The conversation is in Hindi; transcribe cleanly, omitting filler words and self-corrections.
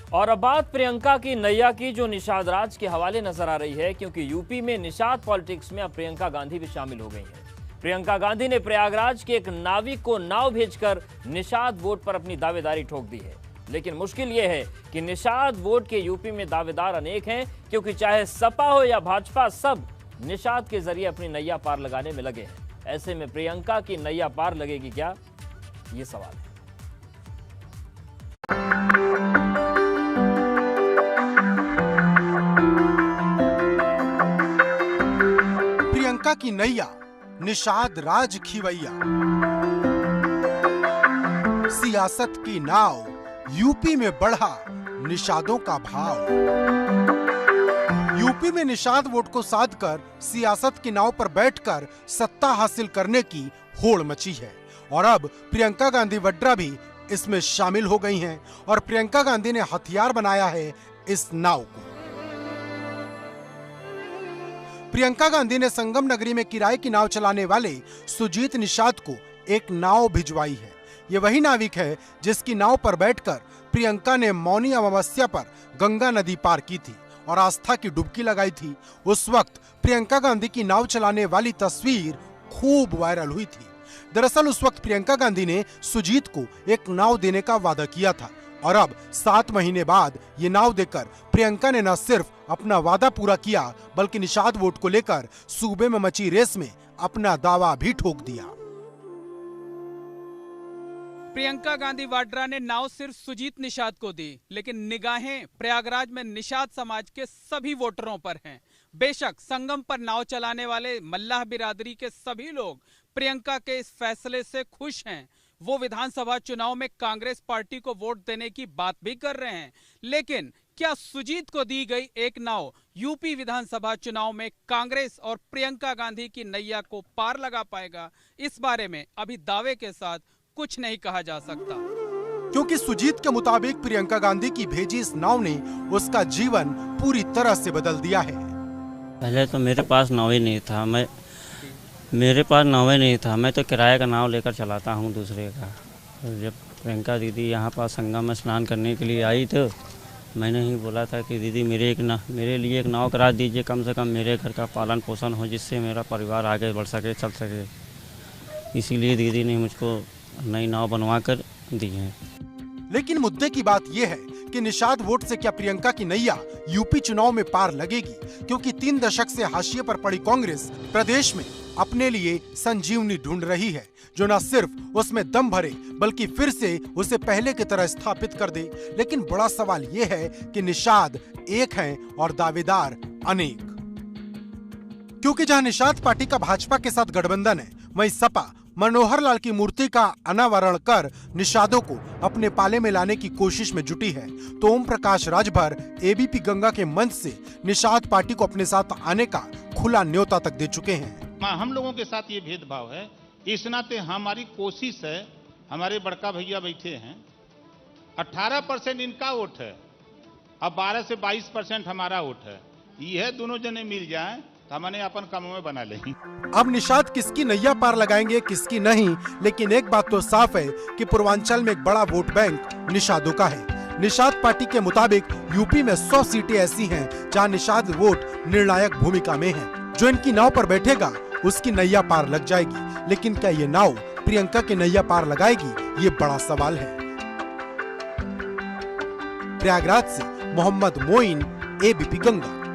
और अब बात प्रियंका की नैया की, जो निषाद राज के हवाले नजर आ रही है, क्योंकि यूपी में निषाद पॉलिटिक्स में अब प्रियंका गांधी भी शामिल हो गई हैं। प्रियंका गांधी ने प्रयागराज के एक नाविक को नाव भेजकर निषाद वोट पर अपनी दावेदारी ठोक दी है। लेकिन मुश्किल यह है कि निषाद वोट के यूपी में दावेदार अनेक हैं, क्योंकि चाहे सपा हो या भाजपा, सब निषाद के जरिए अपनी नैया पार लगाने में लगे हैं। ऐसे में प्रियंका की नैया पार लगेगी क्या, ये सवाल है। प्रियंका की नैया, निषाद राज खिवैया। सियासत की नाव, यूपी में बढ़ा निषादों का भाव। यूपी में निषाद वोट को साधकर सियासत की नाव पर बैठकर सत्ता हासिल करने की होड़ मची है और अब प्रियंका गांधी वड्रा भी इसमें शामिल हो गई हैं और प्रियंका गांधी ने हथियार बनाया है इस नाव को। प्रियंका गांधी ने संगम नगरी में किराए की नाव चलाने वाले सुजीत निषाद को एक नाव भिजवाई है। ये वही नाविक है जिसकी नाव पर बैठकर प्रियंका ने मौनी अमावस्या पर गंगा नदी पार की थी और आस्था की डुबकी लगाई थी। उस वक्त प्रियंका गांधी की नाव चलाने वाली तस्वीर खूब वायरल हुई थी। दरअसल उस वक्त प्रियंका गांधी ने सुजीत को एक नाव देने का वादा किया था और अब 7 महीने बाद ये नाव देकर प्रियंका ने न सिर्फ अपना वादा पूरा किया, बल्कि निषाद वोट को लेकर सूबे में मची रेस में अपना दावा भी ठोक दिया। प्रियंका गांधी वाड्रा ने नाव सिर्फ सुजीत निषाद को दी, लेकिन निगाहें प्रयागराज में निषाद समाज के सभी वोटरों पर हैं। बेशक संगम पर नाव चलाने वाले मल्लाह बिरादरी के सभी लोग प्रियंका के इस फैसले से खुश हैं। वो विधानसभा चुनाव में कांग्रेस पार्टी को वोट देने की बात भी कर रहे हैं, लेकिन क्या सुजीत को दी गई एक नाव यूपी विधानसभा चुनाव में कांग्रेस और प्रियंका गांधी की नैया को पार लगा पाएगा? इस बारे में अभी दावे के साथ कुछ नहीं कहा जा सकता, क्योंकि सुजीत के मुताबिक प्रियंका गांधी की भेजी इस नाव ने उसका जीवन पूरी तरह से बदल दिया है। पहले तो मेरे पास नाव ही नहीं था, मैं तो किराए का नाव लेकर चलाता हूँ दूसरे का। जब प्रियंका दीदी यहाँ पास संगम में स्नान करने के लिए आई तो मैंने ही बोला था कि दीदी मेरे लिए एक नाव करा दीजिए, कम से कम मेरे घर का पालन पोषण हो, जिससे मेरा परिवार आगे बढ़ सके, चल सके। इसीलिए दीदी ने मुझको नई नाव बनवा कर दी है। लेकिन मुद्दे की बात यह है कि निषाद वोट से क्या प्रियंका की नैया यूपी चुनाव में पार लगेगी? क्योंकि 3 दशक से हाशिए पर पड़ी कांग्रेस प्रदेश में अपने लिए संजीवनी ढूंढ रही है, जो न सिर्फ उसमें दम भरे बल्कि फिर से उसे पहले की तरह स्थापित कर दे। लेकिन बड़ा सवाल ये है कि निषाद एक हैं और दावेदार अनेक। क्योंकि जहां निषाद पार्टी का भाजपा के साथ गठबंधन है, वहीं सपा मनोहर लाल की मूर्ति का अनावरण कर निषादों को अपने पाले में लाने की कोशिश में जुटी है, तो ओम प्रकाश राजभर एबीपी गंगा के मंच से निषाद पार्टी को अपने साथ आने का खुला न्योता तक दे चुके हैं। हम लोगों के साथ ये भेदभाव है, इस नाते हमारी कोशिश है, हमारे बड़का भैया बैठे हैं, 18% इनका वोट है, अब 12 से 22% हमारा वोट है। यह दोनों जने मिल जाएं तो हमने अपन कामों में बना लेंगे। अब निषाद किसकी नैया पार लगाएंगे, किसकी नहीं, लेकिन एक बात तो साफ है कि पूर्वांचल में एक बड़ा वोट बैंक निषादों का है। निषाद पार्टी के मुताबिक यूपी में 100 सीटें ऐसी हैं जहां निषाद वोट निर्णायक भूमिका में है। जो इनकी नाव पर बैठेगा उसकी नैया पार लग जाएगी, लेकिन क्या ये नाव प्रियंका की नैया पार लगाएगी, ये बड़ा सवाल है। प्रयागराज से मोहम्मद मोइन, एबीपी गंगा।